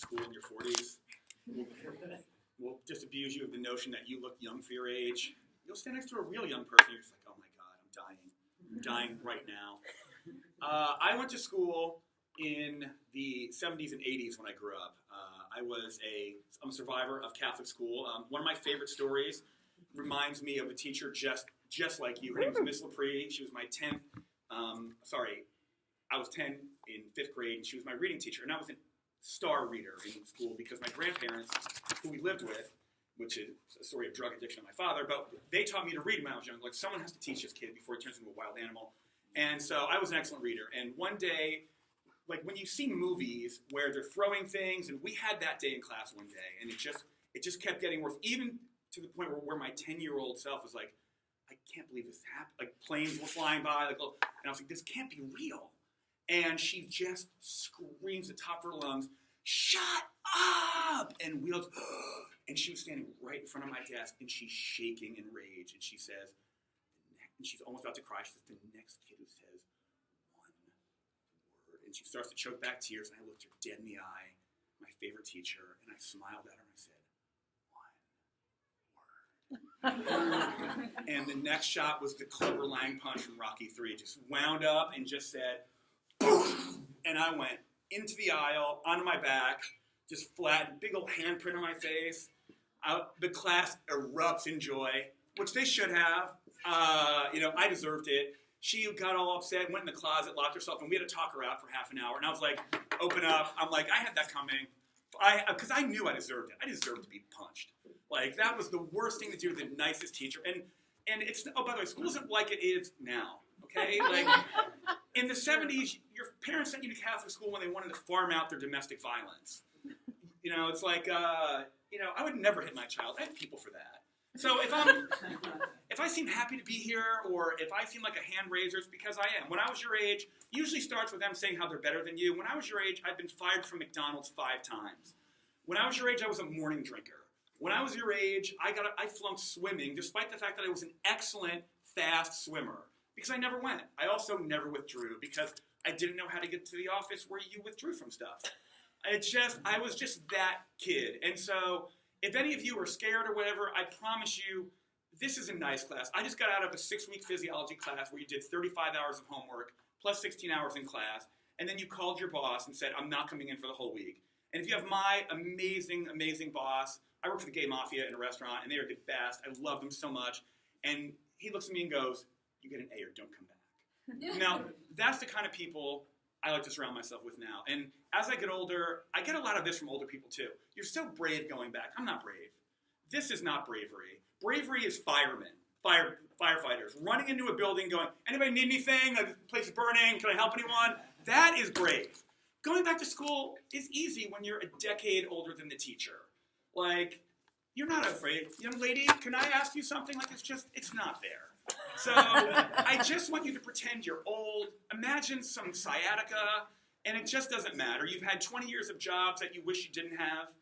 school in your 40s. We'll just abuse you of the notion that you look young for your age. You'll stand next to a real young person, you're just like, oh my God, I'm dying. I'm dying right now. I went to school in the 70s and 80s when I grew up. I'm a survivor of Catholic school. One of my favorite stories reminds me of a teacher just like you. Her name was Miss LaPree. She was my 10th, I was 10 in 5th grade, and she was my reading teacher. And I was a star reader in school because my grandparents, who we lived with, which is a story of drug addiction of my father, but they taught me to read when I was young. Like, someone has to teach this kid before he turns into a wild animal. And so I was an excellent reader. And one day, like when you see movies where they're throwing things, and we had that day in class one day, and it just kept getting worse, even to the point where my 10-year-old self was like, I can't believe this happened. Like, planes were flying by, and I was like, this can't be real. And she just screams at the top of her lungs, shut up! And we looked, and she was standing right in front of my desk, and she's shaking in rage, and she says, and she's almost about to cry, she says, the next kid who says one word, and she starts to choke back tears, and I looked her dead in the eye, my favorite teacher, and I smiled at her, and I said, and the next shot was the Clubber Lang punch from Rocky III. Just wound up and just said, boom! And I went into the aisle, onto my back, just flat, big old handprint on my face. The class erupts in joy, which they should have. I deserved it. She got all upset, went in the closet, locked herself, and we had to talk her out for half an hour. And I was like, open up. I'm like, I had that coming. Because I knew I deserved it. I deserved to be punched. Like, that was the worst thing to do with the nicest teacher. And it's, oh, by the way, school isn't like it is now, okay? Like, in the 70s, your parents sent you to Catholic school when they wanted to farm out their domestic violence. It's like, I would never hit my child. I have people for that. So if I seem happy to be here, or if I seem like a hand raiser, it's because I am. When I was your age, usually starts with them saying how they're better than you. When I was your age, I've been fired from McDonald's 5 times. When I was your age, I was a morning drinker. When I was your age, I flunked swimming, despite the fact that I was an excellent, fast swimmer, because I never went. I also never withdrew, because I didn't know how to get to the office where you withdrew from stuff. I was just that kid. And so, if any of you are scared or whatever, I promise you, this is a nice class. I just got out of a 6-week physiology class where you did 35 hours of homework, plus 16 hours in class, and then you called your boss and said, I'm not coming in for the whole week. And if you have my amazing, amazing boss, I work for the Gay Mafia in a restaurant, and they are the best. I love them so much. And he looks at me and goes, you get an A or don't come back. Now, that's the kind of people I like to surround myself with now. And as I get older, I get a lot of this from older people too. You're so brave going back. I'm not brave. This is not bravery. Bravery is firemen, firefighters, running into a building going, anybody need anything? The place is burning. Can I help anyone? That is brave. Going back to school is easy when you're a decade older than the teacher. Like, you're not afraid. Young lady, can I ask you something? Like, it's not there. So I just want you to pretend you're old. Imagine some sciatica, and it just doesn't matter. You've had 20 years of jobs that you wish you didn't have,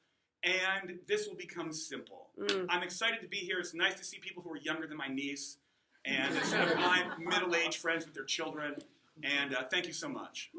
and this will become simple. I'm excited to be here. It's nice to see people who are younger than my niece, and instead of my middle-aged friends with their children. And thank you so much.